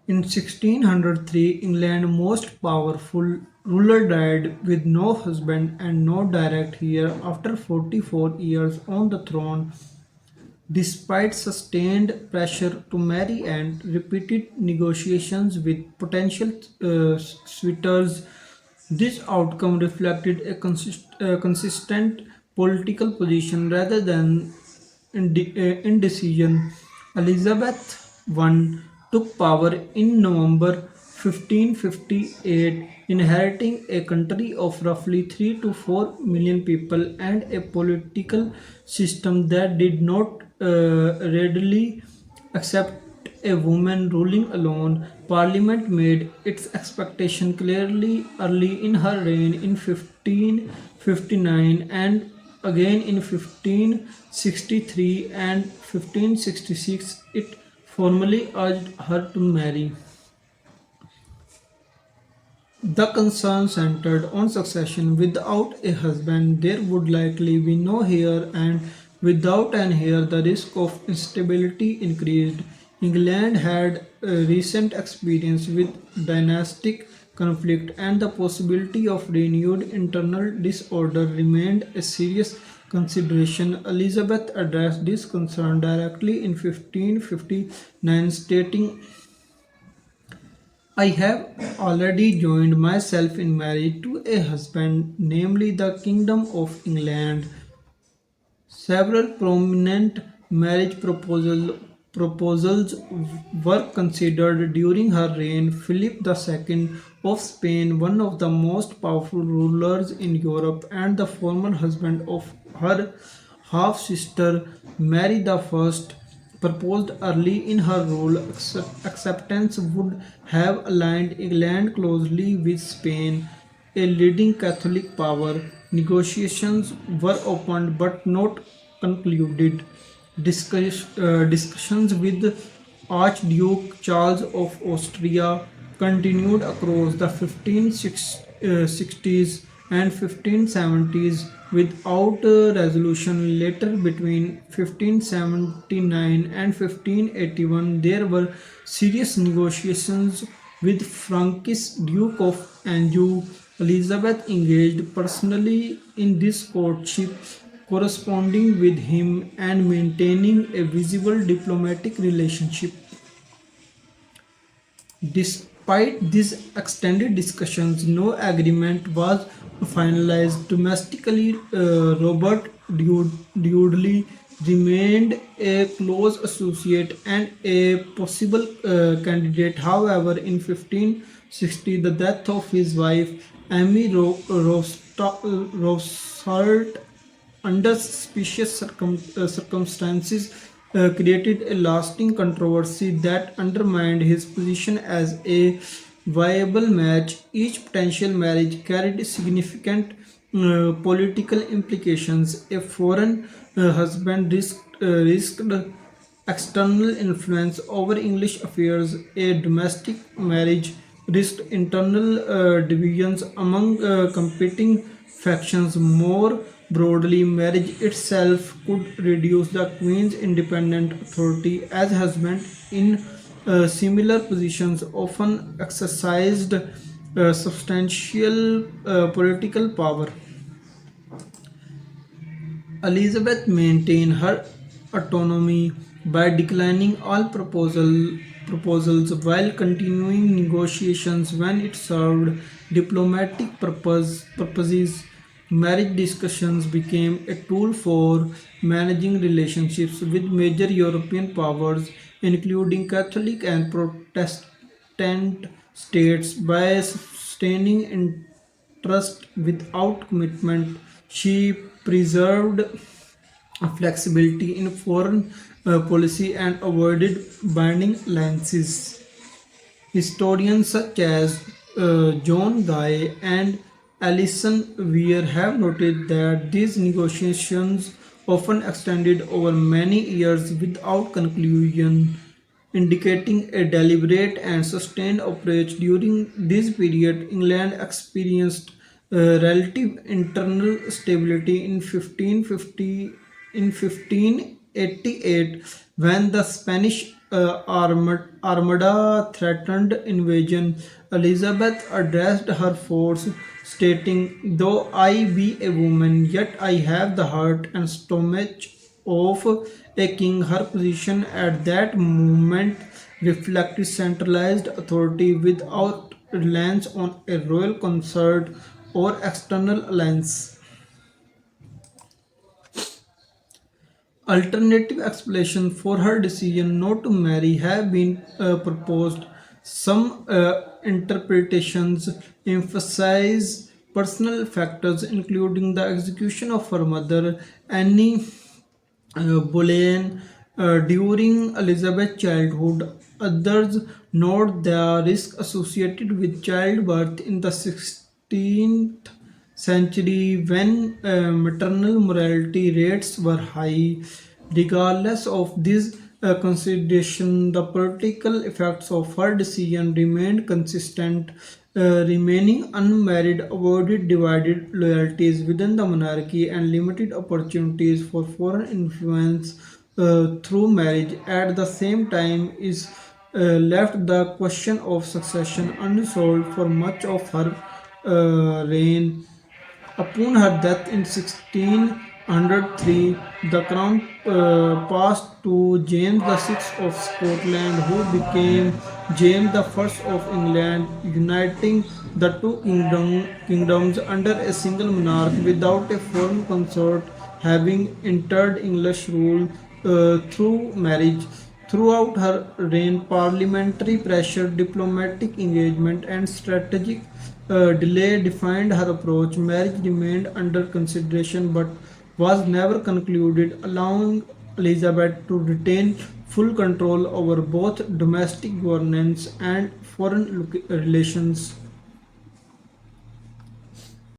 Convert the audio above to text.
In 1603, England's most powerful ruler died with no husband and no direct heir after 44 years on the throne. Despite sustained pressure to marry and repeated negotiations with potential suitors, this outcome reflected a consistent political position rather than indecision. Elizabeth I took power in November 1558, inheriting a country of roughly 3 to 4 million people and a political system that did not readily accept a woman ruling alone. Parliament made its expectation clearly early in her reign in 1559 and again in 1563 and 1566. It formally urged her to marry. The concern centered on succession. Without a husband, there would likely be no heir, and without an heir, the risk of instability increased. England had a recent experience with dynastic conflict, and the possibility of renewed internal disorder remained a serious consideration. Elizabeth addressed this concern directly in 1559, stating, I have already joined myself in marriage to a husband, namely the Kingdom of England. Several prominent proposals were considered during her reign. Philip II of Spain, one of the most powerful rulers in Europe and the former husband of her half sister Mary I, proposed early in her rule. Acceptance would have aligned England closely with Spain, a leading Catholic power. Negotiations were opened but not concluded. Discussions with Archduke Charles of Austria continued across the 1560s and 1570s without resolution. Later, between 1579 and 1581, there were serious negotiations with Frankish Duke of Anjou. Elizabeth engaged personally in this courtship, corresponding with him and maintaining a visible diplomatic relationship. Despite these extended discussions, no agreement was finalized. Domestically, Robert Dudley remained a close associate and a possible candidate. However, in 1560, the death of his wife, Amy Rosalt, under suspicious circumstances, created a lasting controversy that undermined his position as a viable match. Each potential marriage carried significant political implications. A foreign husband risked external influence over English affairs. A domestic marriage risked internal divisions among competing factions. More broadly, marriage itself could reduce the Queen's independent authority, as husbands in similar positions often exercised substantial political power. Elizabeth maintained her autonomy by declining all proposals while continuing negotiations when it served diplomatic purposes. Marriage discussions became a tool for managing relationships with major European powers, including Catholic and Protestant states, by sustaining trust without commitment. She preserved flexibility in foreign policy and avoided binding alliances. Historians such as John Guy and Alison Weir have noted that these negotiations often extended over many years without conclusion, indicating a deliberate and sustained approach. During this period, England experienced relative internal stability. In 1588, when the Spanish armada threatened invasion, Elizabeth addressed her force, stating, "Though I be a woman, yet I have the heart and stomach of a king." Her position at that moment reflected centralized authority without reliance on a royal consort or external alliance. Alternative explanations for her decision not to marry have been proposed. Some interpretations emphasize personal factors, including the execution of her mother, Anne Boleyn, during Elizabeth's childhood. Others note the risk associated with childbirth in the 16th century when maternal mortality rates were high. Regardless of this consideration, the political effects of her decision remained consistent. Remaining unmarried avoided divided loyalties within the monarchy and limited opportunities for foreign influence through marriage. At the same time, is left the question of succession unsolved for much of her reign. Upon her death in 1603, the crown passed to James VI of Scotland, who became James I of England, uniting the two kingdoms under a single monarch without a foreign consort having entered English rule through marriage. Throughout her reign, parliamentary pressure, diplomatic engagement, and strategic delay defined her approach. Marriage remained under consideration but was never concluded, allowing Elizabeth to retain full control over both domestic governance and foreign relations.